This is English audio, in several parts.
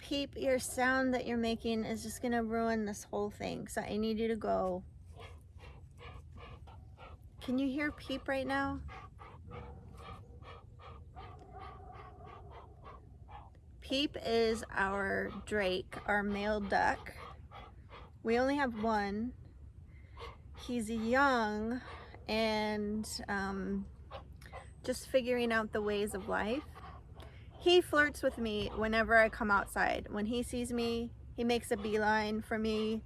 Peep, your sound that you're making is just gonna ruin this whole thing, so I need you to go. Can you hear Peep right now? Peep is our drake, our male duck. We only have one. He's young and just figuring out the ways of life. He flirts with me whenever I come outside. When he sees me, he makes a beeline for me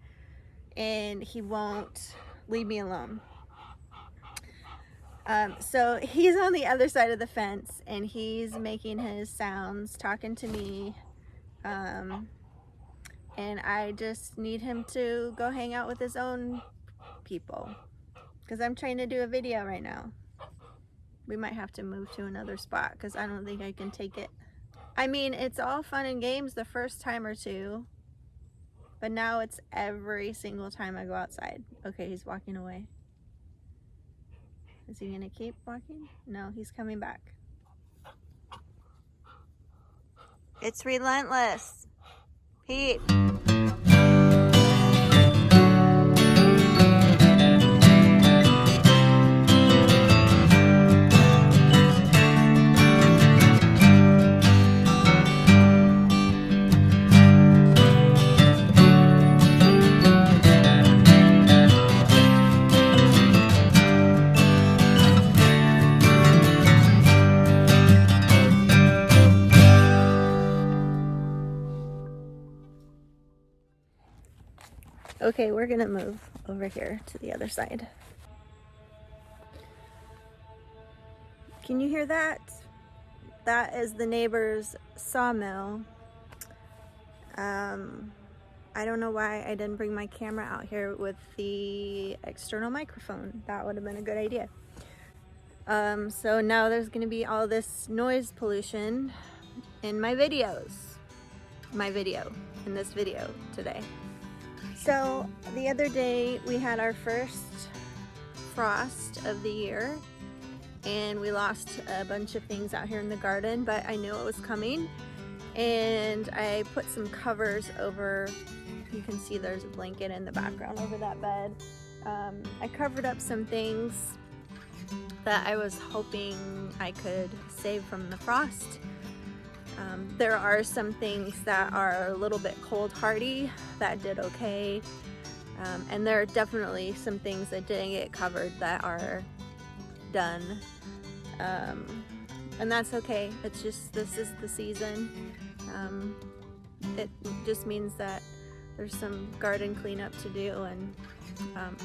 and he won't leave me alone. So he's on the other side of the fence and he's making his sounds, talking to me. And I just need him to go hang out with his own people because I'm trying to do a video right now. We might have to move to another spot because I don't think I can take it. I mean, it's all fun and games the first time or two, but now it's every single time I go outside. Okay, he's walking away. Is he gonna keep walking? No, he's coming back. It's relentless. Peep. Okay, we're gonna move over here to the other side. Can you hear that? That is the neighbor's sawmill. I don't know why I didn't bring my camera out here with the external microphone. That would have been a good idea. So now there's gonna be all this noise pollution in my videos. In this video today. So the other day we had our first frost of the year and we lost a bunch of things out here in the garden, but I knew it was coming and I put some covers over. You can see there's a blanket in the background over that bed. I covered up some things that I was hoping I could save from the frost. There are some things that are a little bit cold hardy that did okay, and there are definitely some things that didn't get covered that are done, and that's okay. It's just, this is the season. It just means that there's some garden cleanup to do, and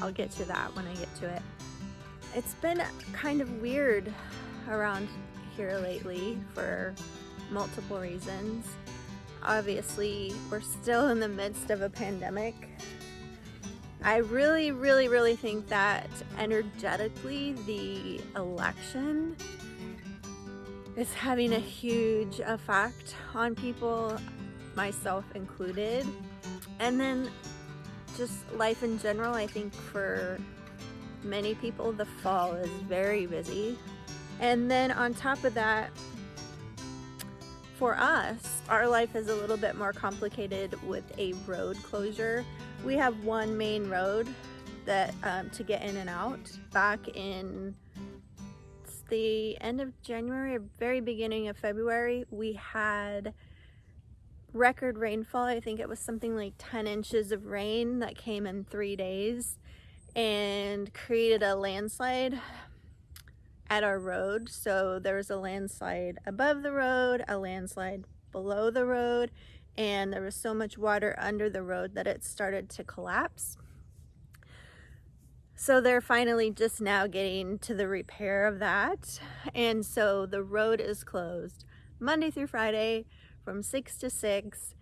I'll get to that when I get to it. It's been kind of weird around here lately for multiple reasons. Obviously, we're still in the midst of a pandemic. I really think that energetically the election is having a huge effect on people, myself included. And then just life in general, I think for many people the fall is very busy. And then on top of that, for us, our life is a little bit more complicated with a road closure. We have one main road that to get in and out. Back in the end of January or very beginning of February, we had record rainfall. I think it was something like 10 inches of rain that came in 3 days and created a landslide at our road. So there was a landslide above the road, a landslide below the road, and there was so much water under the road that it started to collapse. So they're finally just now getting to the repair of that. And so the road is closed Monday through Friday from 6 to 6.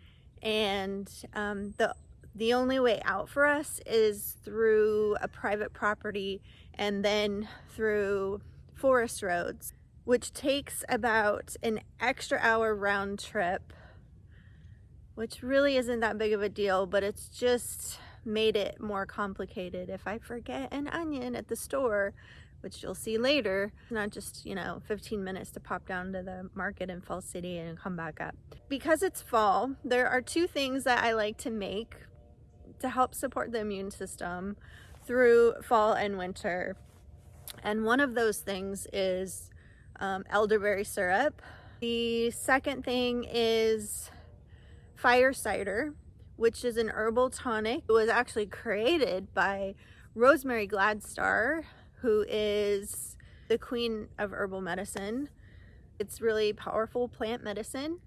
And the only way out for us is through a private property and then through forest roads, which takes about an extra hour round trip, which really isn't that big of a deal, but it's just made it more complicated. If I forget an onion at the store, which you'll see later. Not just, you know, 15 minutes to pop down to the market in Fall City and come back up. Because it's fall, there are two things that I like to make to help support the immune system through fall and winter. And one of those things is elderberry syrup. The second thing is fire cider, which is an herbal tonic. It was actually created by Rosemary Gladstar, who is the queen of herbal medicine. It's really powerful plant medicine.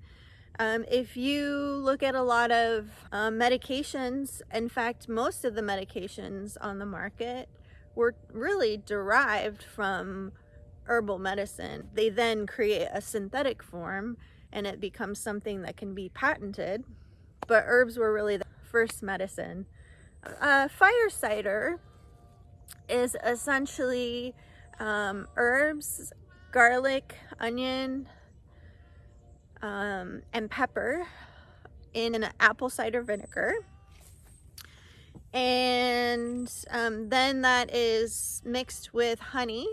If you look at a lot of medications, in fact, most of the medications on the market were really derived from herbal medicine. They then create a synthetic form and it becomes something that can be patented, but herbs were really the first medicine. Fire cider is essentially herbs, garlic, onion, and pepper in an apple cider vinegar, and then that is mixed with honey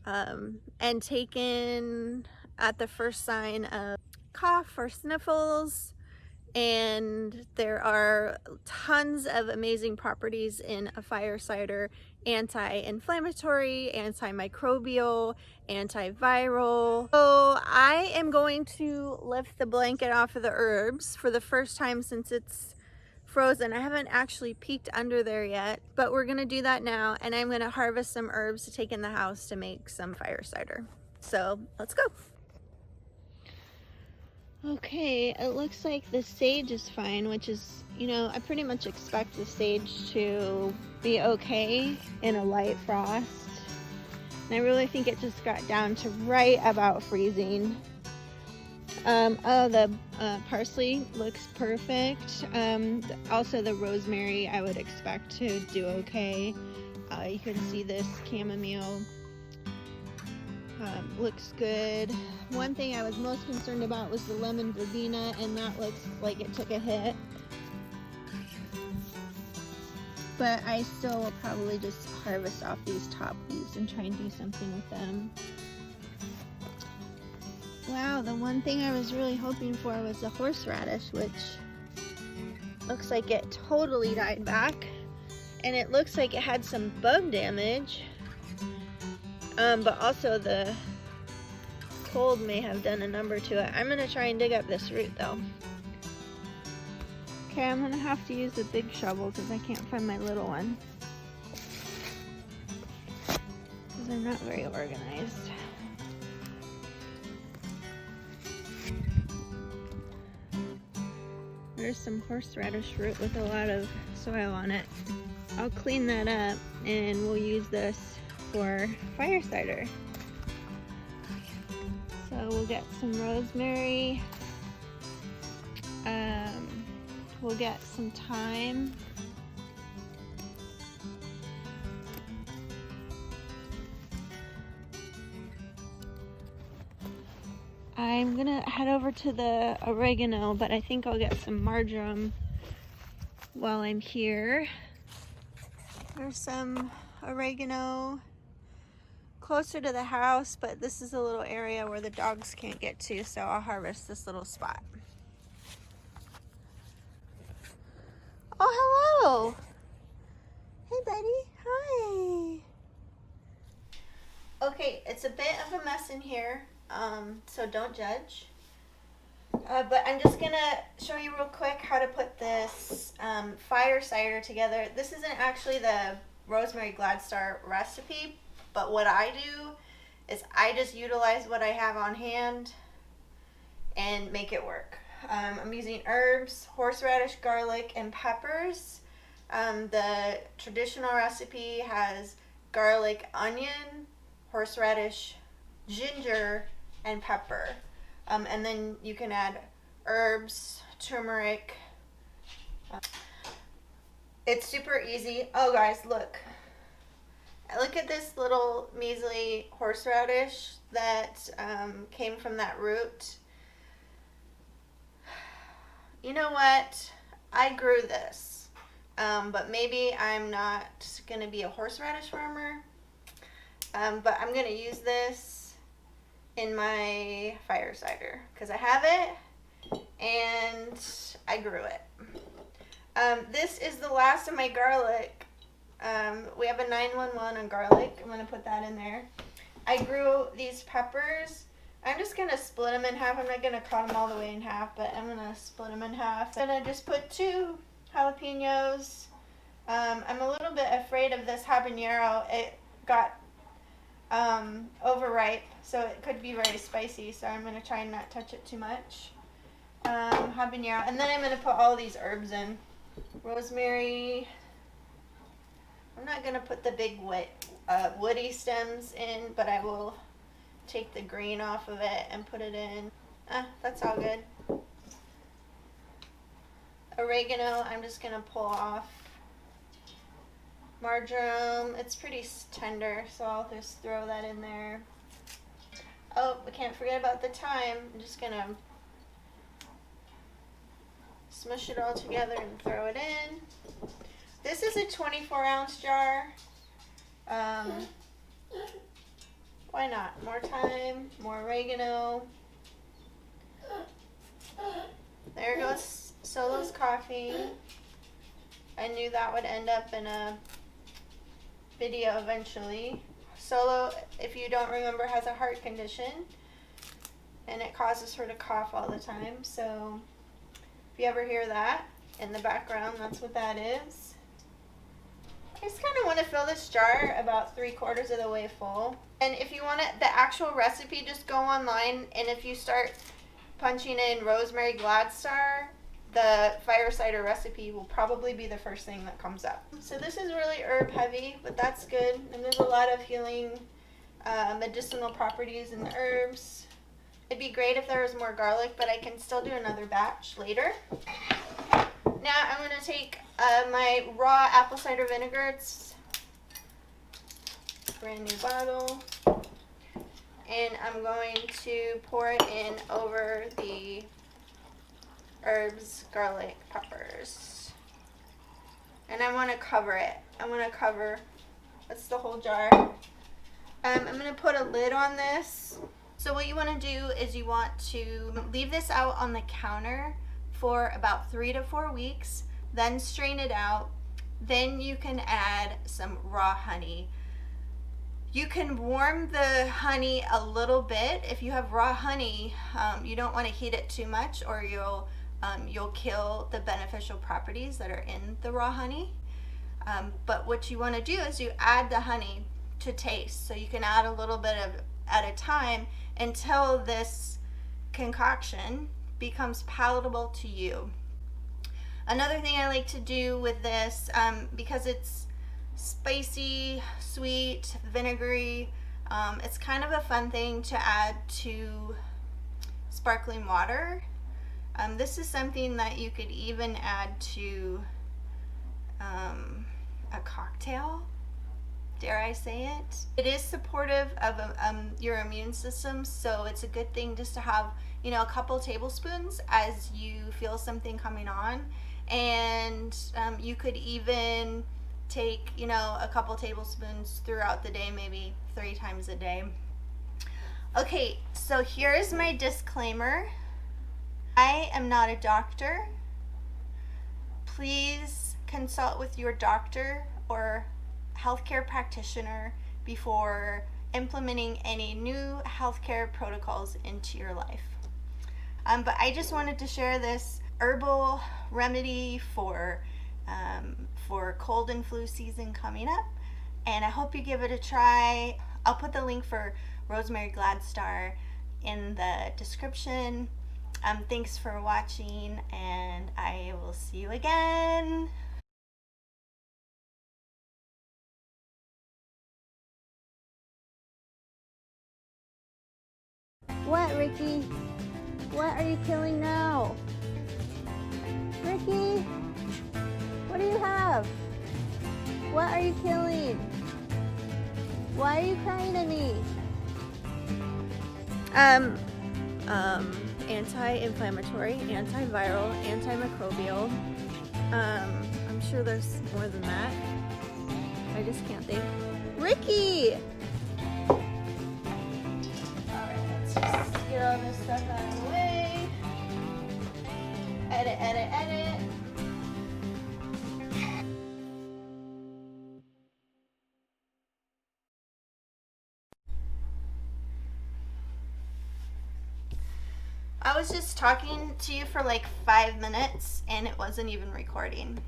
and taken at the first sign of cough or sniffles. And there are tons of amazing properties in a fire cider: anti-inflammatory, antimicrobial, antiviral. So I am going to lift the blanket off of the herbs for the first time since it's frozen. I haven't actually peeked under there yet, but we're gonna do that now, and I'm gonna harvest some herbs to take in the house to make some fire cider. So let's go. Okay, it looks like the sage is fine, which is, you know, I pretty much expect the sage to be okay in a light frost. And I really think it just got down to right about freezing. The parsley looks perfect. Also the rosemary I would expect to do okay. You can see this chamomile looks good. One thing I was most concerned about was the lemon verbena, and that looks like it took a hit. But I still will probably just harvest off these top leaves and try and do something with them. Wow, the one thing I was really hoping for was the horseradish, which looks like it totally died back. And it looks like it had some bug damage. But also the cold may have done a number to it. I'm gonna try and dig up this root though. Okay, I'm gonna have to use a big shovel because I can't find my little one. Because they're not very organized. There's some horseradish root with a lot of soil on it. I'll clean that up and we'll use this for fire cider. So we'll get some rosemary, we'll get some thyme, I'm gonna head over to the oregano, but I think I'll get some marjoram while I'm here. There's some oregano closer to the house, but this is a little area where the dogs can't get to, so I'll harvest this little spot. Oh, hello. Hey, buddy. Hi. Okay, it's a bit of a mess in here, so don't judge. But I'm just gonna show you real quick how to put this fire cider together. This isn't actually the Rosemary Gladstar recipe, but what I do is I just utilize what I have on hand and make it work. I'm using herbs, horseradish, garlic, and peppers. The traditional recipe has garlic, onion, horseradish, ginger, and pepper. And then you can add herbs, turmeric. It's super easy. Oh guys, look. Look at this little measly horseradish that came from that root. You know what? I grew this, but maybe I'm not going to be a horseradish farmer. But I'm gonna use this in my fire cider because I have it and I grew it. This is the last of my garlic. We have a 911 on garlic. I'm gonna put that in there. I grew these peppers. I'm just gonna split them in half. I'm not gonna cut them all the way in half, but I'm gonna split them in half. I'm gonna just put 2 jalapenos. I'm a little bit afraid of this habanero. It got overripe, so it could be very spicy, so I'm gonna try and not touch it too much. Habanero, and then I'm gonna put all these herbs in. Rosemary. I'm not gonna put the big woody stems in, but I will take the green off of it and put it in. That's all good. Oregano, I'm just gonna pull off. Marjoram, it's pretty tender, so I'll just throw that in there. Oh, we can't forget about the thyme. I'm just gonna smush it all together and throw it in. This is a 24-ounce jar. Why not? More thyme, more oregano. There goes Solo's coffee. I knew that would end up in a video eventually. Solo, if you don't remember, has a heart condition and it causes her to cough all the time. So if you ever hear that in the background, that's what that is. I just kind of want to fill this jar about 3/4 of the way full. And if you want the actual recipe, just go online, and if you start punching in Rosemary Gladstar, the fire cider recipe will probably be the first thing that comes up. So this is really herb heavy, but that's good. And there's a lot of healing medicinal properties in the herbs. It'd be great if there was more garlic, but I can still do another batch later. Now I'm going to take my raw apple cider vinegar. It's a brand new bottle. And I'm going to pour it in over the herbs, garlic, peppers. And I want to cover it. I want to cover, that's the whole jar. I'm going to put a lid on this. So what you want to do is you want to leave this out on the counter for about 3 to 4 weeks, then strain it out. Then you can add some raw honey. You can warm the honey a little bit. If you have raw honey, you don't want to heat it too much, or you'll kill the beneficial properties that are in the raw honey. But what you want to do is you add the honey to taste. So you can add a little bit of at a time until this concoction becomes palatable to you. Another thing I like to do with this, because it's spicy, sweet, vinegary, it's kind of a fun thing to add to sparkling water. This is something that you could even add to a cocktail, dare I say it. It is supportive of your immune system, so it's a good thing just to have, you know, a couple tablespoons as you feel something coming on. And you could even take, you know, a couple tablespoons throughout the day, maybe 3 times a day. Okay, so here's my disclaimer. I am not a doctor. Please consult with your doctor or healthcare practitioner before implementing any new healthcare protocols into your life. But I just wanted to share this herbal remedy for cold and flu season coming up, and I hope you give it a try. I'll put the link for Rosemary Gladstar in the description. Thanks for watching, and I will see you again. What, Ricky? What are you killing now? Ricky? What do you have? What are you killing? Why are you crying at me? Anti-inflammatory, antiviral, antimicrobial. I'm sure there's more than that. I just can't think. Ricky! all this stuff out of the way. Edit, edit, edit. I was just talking to you for like 5 minutes and it wasn't even recording.